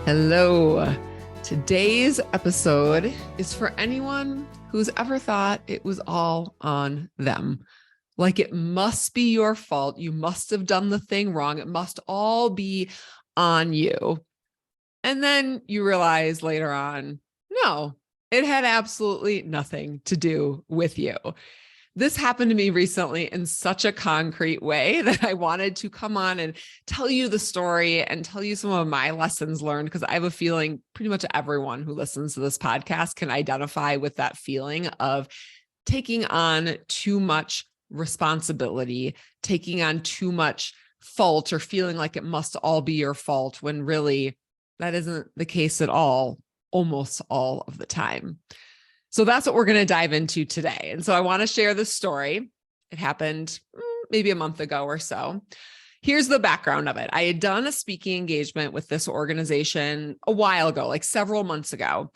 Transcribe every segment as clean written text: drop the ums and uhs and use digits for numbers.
Hello. Today's episode is for anyone who's ever thought it was all on them. Like it must be your fault. You must have done the thing wrong. It must all be on you. And then you realize later on, no, it had absolutely nothing to do with you. This happened to me recently in such a concrete way that I wanted to come on and tell you the story and tell you some of my lessons learned, because I have a feeling pretty much everyone who listens to this podcast can identify with that feeling of taking on too much responsibility, taking on too much fault, or feeling like it must all be your fault when really that isn't the case at all, almost all of the time. So that's what we're going to dive into today. And so I want to share this story. It happened maybe a month ago or so. Here's the background of it. I had done a speaking engagement with this organization a while ago, like several months ago.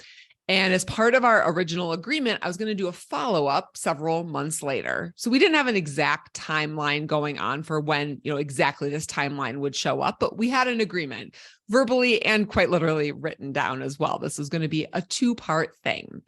And as part of our original agreement, I was going to do a follow-up several months later. So we didn't have an exact timeline going on for when, exactly this timeline would show up, but we had an agreement verbally and quite literally written down as well. This was going to be a two-part thing.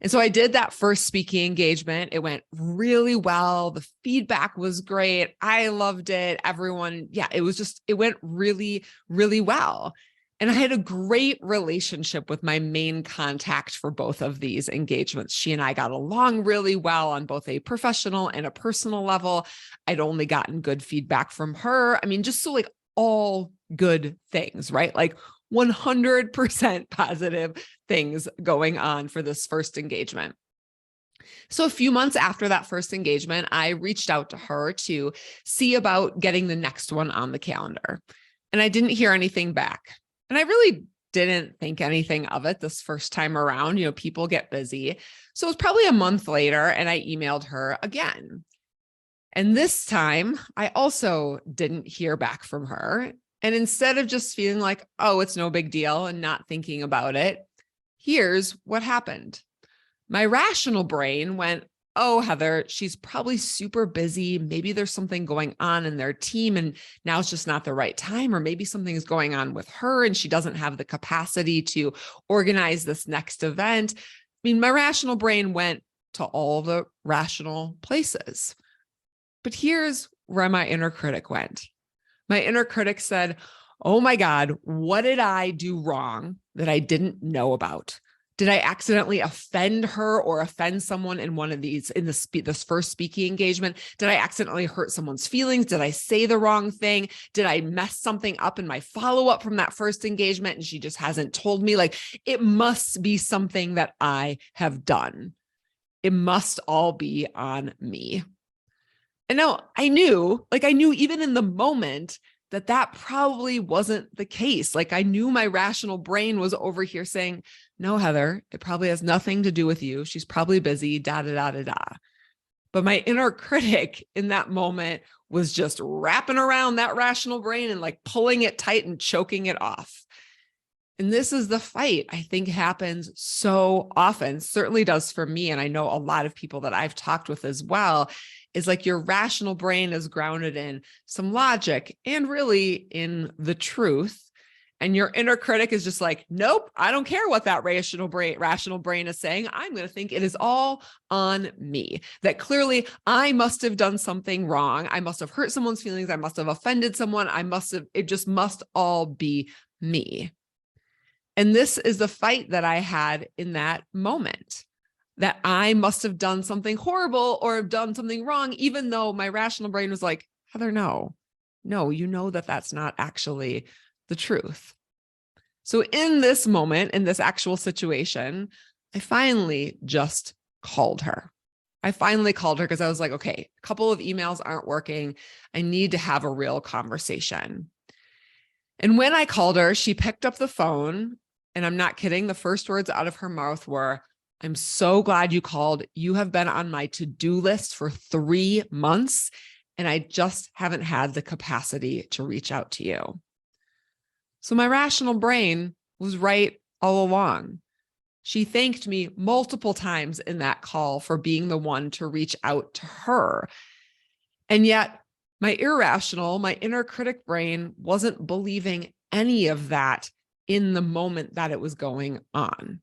And so I did that first speaking engagement. It went really well. The feedback was great. I loved it. Everyone, it went really, really well. And I had a great relationship with my main contact for both of these engagements. She and I got along really well on both a professional and a personal level. I'd only gotten good feedback from her. I mean, just so like all good things, right? Like 100% positive things going on for this first engagement. So a few months after that first engagement, I reached out to her to see about getting the next one on the calendar. And I didn't hear anything back. And I really didn't think anything of it this first time around. People get busy. So it was probably a month later, and I emailed her again. And this time, I also didn't hear back from her. And instead of just feeling like, oh, it's no big deal and not thinking about it, here's what happened. My rational brain went, oh, Heather, she's probably super busy. Maybe there's something going on in their team and now it's just not the right time. Or maybe something is going on with her and she doesn't have the capacity to organize this next event. I mean, my rational brain went to all the rational places. But here's where my inner critic went. My inner critic said, oh my God, what did I do wrong that I didn't know about? Did I accidentally offend her or offend someone in one of these, in this first speaking engagement? Did I accidentally hurt someone's feelings? Did I say the wrong thing? Did I mess something up in my follow-up from that first engagement and she just hasn't told me? Like, it must be something that I have done. It must all be on me. And now I knew even in the moment that probably wasn't the case. Like I knew my rational brain was over here saying, no, Heather, it probably has nothing to do with you. She's probably busy, da, da, da, da, da. But my inner critic in that moment was just wrapping around that rational brain and like pulling it tight and choking it off. And this is the fight I think happens so often, certainly does for me. And I know a lot of people that I've talked with as well, is like your rational brain is grounded in some logic and really in the truth. And your inner critic is just like, nope, I don't care what that rational brain is saying. I'm going to think it is all on me, that clearly I must have done something wrong. I must have hurt someone's feelings. I must have offended someone. It just must all be me. And this is the fight that I had in that moment, that I must have done something horrible or have done something wrong, even though my rational brain was like, Heather, no, you know that that's not actually the truth. So in this moment, in this actual situation, I finally just called her. Because I was like, okay, a couple of emails aren't working. I need to have a real conversation. And when I called her, she picked up the phone, and I'm not kidding. The first words out of her mouth were, I'm so glad you called. You have been on my to-do list for 3 months, and I just haven't had the capacity to reach out to you. So my rational brain was right all along. She thanked me multiple times in that call for being the one to reach out to her. And yet my inner critic brain wasn't believing any of that in the moment that it was going on.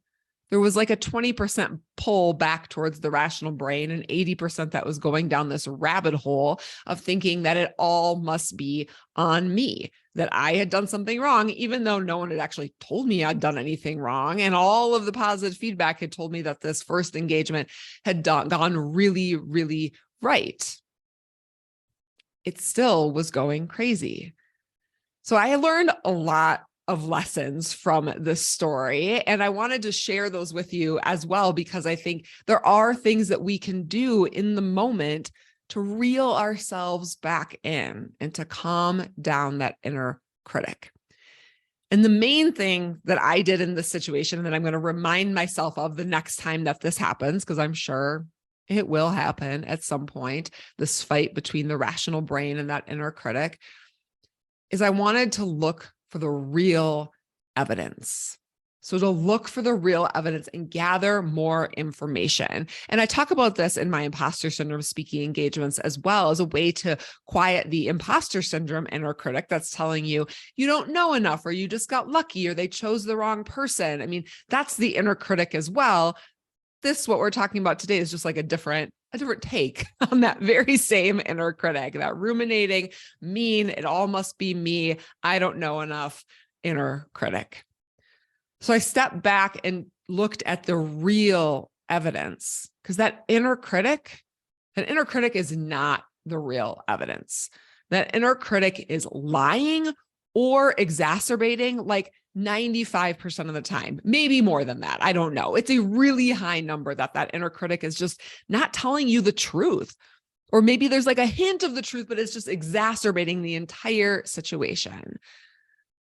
There was like a 20% pull back towards the rational brain and 80% that was going down this rabbit hole of thinking that it all must be on me, that I had done something wrong, even though no one had actually told me I'd done anything wrong. And all of the positive feedback had told me that this first engagement had gone really, really right. It still was going crazy. So I learned a lot of lessons from this story, and I wanted to share those with you as well, because I think there are things that we can do in the moment to reel ourselves back in and to calm down that inner critic. And the main thing that I did in this situation, and that I'm going to remind myself of the next time that this happens, because I'm sure it will happen at some point, this fight between the rational brain and that inner critic, is I wanted to look for the real evidence. So to look for the real evidence and gather more information. And I talk about this in my imposter syndrome speaking engagements as well, as a way to quiet the imposter syndrome inner critic that's telling you, you don't know enough, or you just got lucky, or they chose the wrong person. I mean, that's the inner critic as well. What we're talking about today is just like a different take on that very same inner critic, that ruminating, mean, it all must be me, I don't know enough inner critic. So I stepped back and looked at the real evidence, because that inner critic is not the real evidence. That inner critic is lying or exacerbating like 95% of the time, maybe more than that. I don't know. It's a really high number that inner critic is just not telling you the truth. Or maybe there's like a hint of the truth, but it's just exacerbating the entire situation.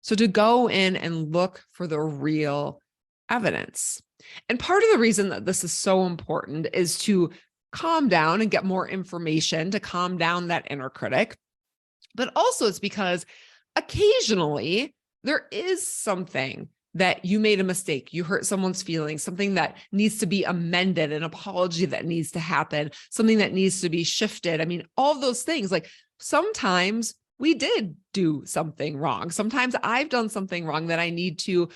So to go in and look for the real evidence. And part of the reason that this is so important is to calm down and get more information, to calm down that inner critic. But also it's because occasionally there is something that you made a mistake, you hurt someone's feelings, something that needs to be amended, an apology that needs to happen, something that needs to be shifted. I mean, all of those things, like sometimes we did do something wrong. Sometimes I've done something wrong that I need to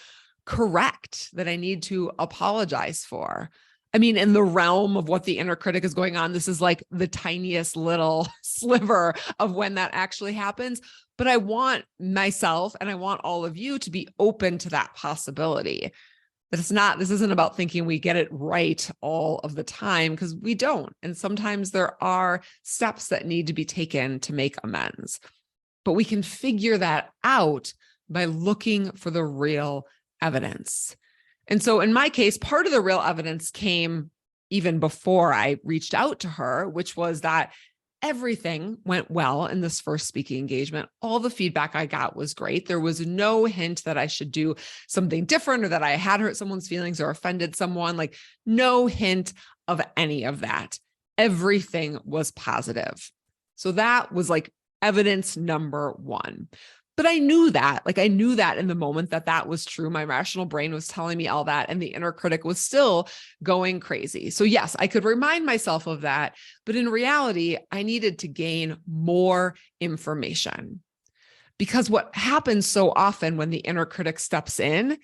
correct, that I need to apologize for. I mean, in the realm of what the inner critic is going on, this is like the tiniest little sliver of when that actually happens. But I want myself and I want all of you to be open to that possibility. That this isn't about thinking we get it right all of the time, because we don't. And sometimes there are steps that need to be taken to make amends. But we can figure that out by looking for the real evidence. And so in my case, part of the real evidence came even before I reached out to her, which was that everything went well in this first speaking engagement. All the feedback I got was great. There was no hint that I should do something different, or that I had hurt someone's feelings or offended someone, like no hint of any of that. Everything was positive. So that was like evidence number one. But I knew that in the moment that was true. My rational brain was telling me all that, and the inner critic was still going crazy. So yes, I could remind myself of that, but in reality, I needed to gain more information. Because what happens so often when the inner critic steps in,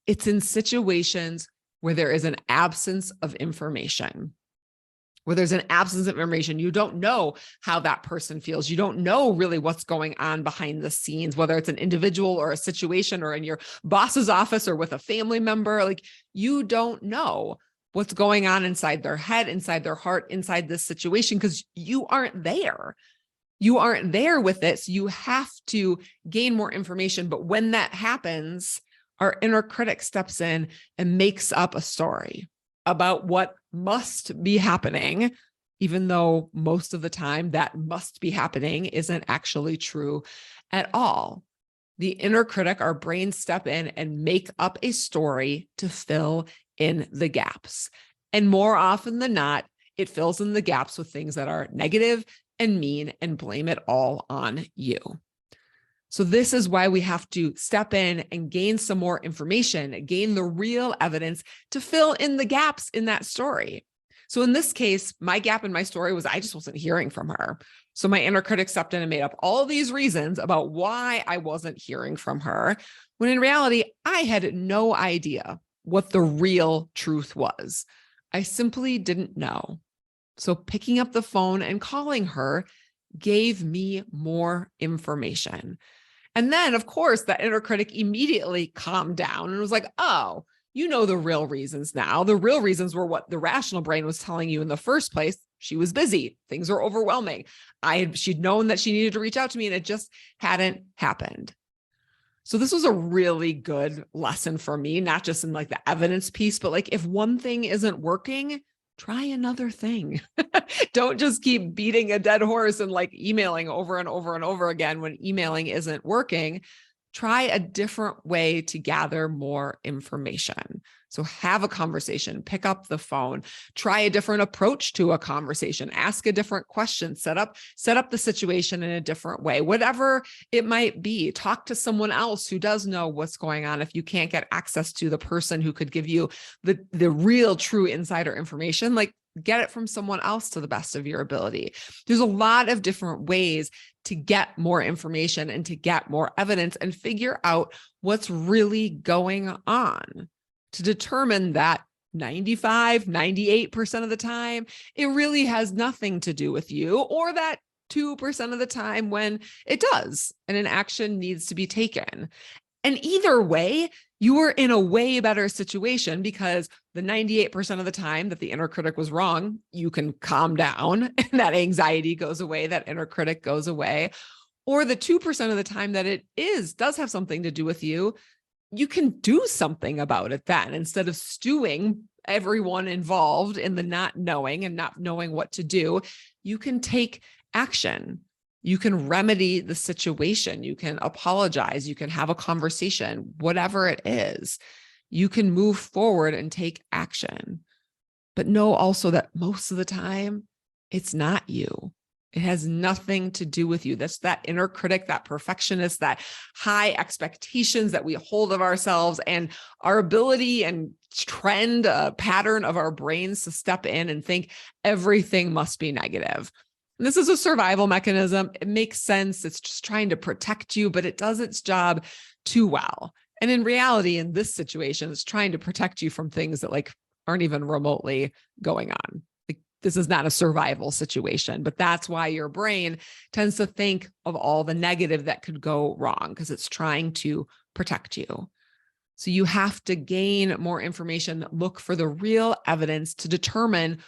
it's in situations where there is an absence of information. Where there's an absence of information, you don't know how that person feels. You don't know really what's going on behind the scenes, whether it's an individual or a situation or in your boss's office or with a family member. Like, you don't know what's going on inside their head, inside their heart, inside this situation, because you aren't there. You aren't there with it. So you have to gain more information. But when that happens, our inner critic steps in and makes up a story about what must be happening, even though most of the time that must be happening isn't actually true at all. The inner critic, our brains step in and make up a story to fill in the gaps. And more often than not, it fills in the gaps with things that are negative and mean and blame it all on you. So this is why we have to step in and gain some more information, gain the real evidence to fill in the gaps in that story. So in this case, my gap in my story was I just wasn't hearing from her. So my inner critic stepped in and made up all these reasons about why I wasn't hearing from her. when in reality, I had no idea what the real truth was. I simply didn't know. So picking up the phone and calling her gave me more information. And then, of course, that inner critic immediately calmed down and was like, oh, you know the real reasons now. The real reasons were what the rational brain was telling you in the first place. She was busy. Things were overwhelming. She'd known that she needed to reach out to me and it just hadn't happened. So this was a really good lesson for me, not just in like the evidence piece, but like if one thing isn't working, try another thing. Don't just keep beating a dead horse and like emailing over and over and over again when emailing isn't working. Try a different way to gather more information. So have a conversation, pick up the phone, try a different approach to a conversation, ask a different question, set up the situation in a different way, whatever it might be. Talk to someone else who does know what's going on if you can't get access to the person who could give you the real true insider information. Like, get it from someone else to the best of your ability. There's a lot of different ways to get more information and to get more evidence and figure out what's really going on, to determine that 95, 98% of the time, it really has nothing to do with you, or that 2% of the time when it does and an action needs to be taken. And either way, you are in a way better situation because the 98% of the time that the inner critic was wrong, you can calm down and that anxiety goes away, that inner critic goes away. Or the 2% of the time that it does have something to do with you, you can do something about it then, instead of stewing everyone involved in the not knowing and not knowing what to do. You can take action. You can remedy the situation. You can apologize. You can have a conversation, whatever it is. You can move forward and take action. But know also that most of the time, it's not you. It has nothing to do with you. That's that inner critic, that perfectionist, that high expectations that we hold of ourselves, and our ability and trend, pattern of our brains to step in and think everything must be negative. And this is a survival mechanism. It makes sense. It's just trying to protect you, but it does its job too well. And in reality, in this situation, it's trying to protect you from things that like aren't even remotely going on. This is not a survival situation, but that's why your brain tends to think of all the negative that could go wrong, because it's trying to protect you. So you have to gain more information, look for the real evidence to determine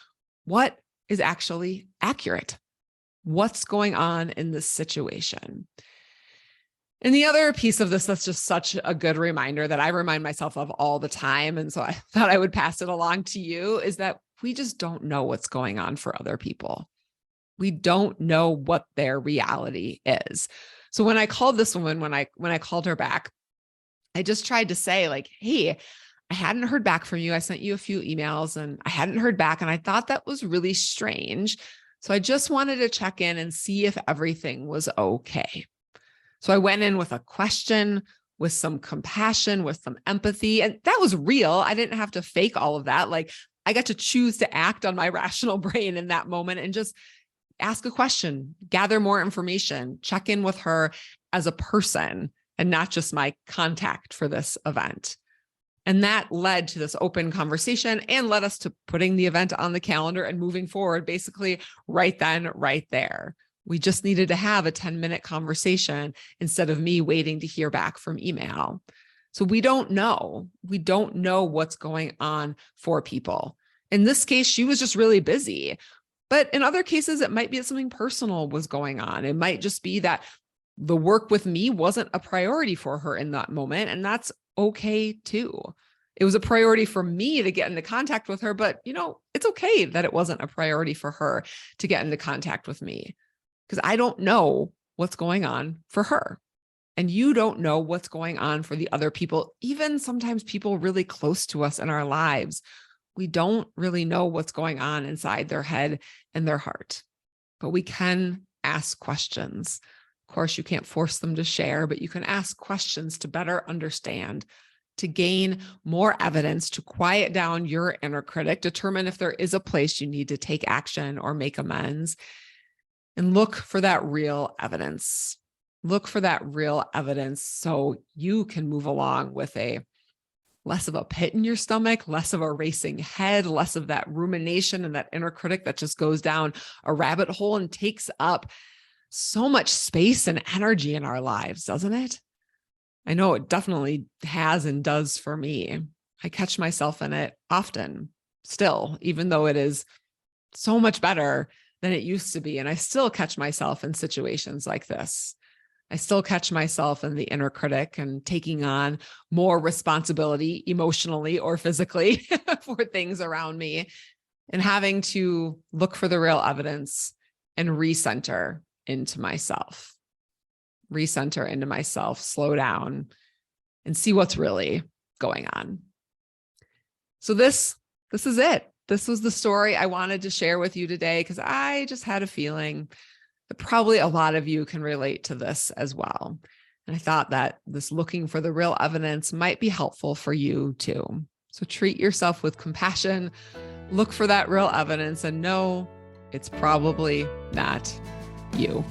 what is actually accurate, what's going on in this situation. And the other piece of this that's just such a good reminder that I remind myself of all the time, and so I thought I would pass it along to you, is that we just don't know what's going on for other people. We don't know what their reality is. So when I called this woman, when I called her back, I just tried to say like, hey, I hadn't heard back from you. I sent you a few emails and I hadn't heard back. And I thought that was really strange. So I just wanted to check in and see if everything was okay. So I went in with a question, with some compassion, with some empathy, and that was real. I didn't have to fake all of that. Like, I got to choose to act on my rational brain in that moment and just ask a question, gather more information, check in with her as a person and not just my contact for this event. And that led to this open conversation and led us to putting the event on the calendar and moving forward basically right then, right there. We just needed to have a 10-minute conversation instead of me waiting to hear back from email. So we don't know. We don't know what's going on for people. In this case, she was just really busy. But in other cases, it might be that something personal was going on. It might just be that the work with me wasn't a priority for her in that moment. And that's okay too. It was a priority for me to get into contact with her, but it's okay that it wasn't a priority for her to get into contact with me, because I don't know what's going on for her. And you don't know what's going on for the other people, even sometimes people really close to us in our lives. We don't really know what's going on inside their head and their heart, but we can ask questions. Of course, you can't force them to share, but you can ask questions to better understand, to gain more evidence, to quiet down your inner critic, determine if there is a place you need to take action or make amends, and look for that real evidence. Look for that real evidence so you can move along with less of a pit in your stomach, less of a racing head, less of that rumination and that inner critic that just goes down a rabbit hole and takes up so much space and energy in our lives, doesn't it? I know it definitely has and does for me. I catch myself in it often still, even though it is so much better than it used to be. And I still catch myself in situations like this. I still catch myself in the inner critic and taking on more responsibility emotionally or physically for things around me, and having to look for the real evidence and recenter into myself, slow down and see what's really going on. So this is it. This was the story I wanted to share with you today, because I just had a feeling that probably a lot of you can relate to this as well. And I thought that this looking for the real evidence might be helpful for you too. So treat yourself with compassion, look for that real evidence, and know it's probably not you.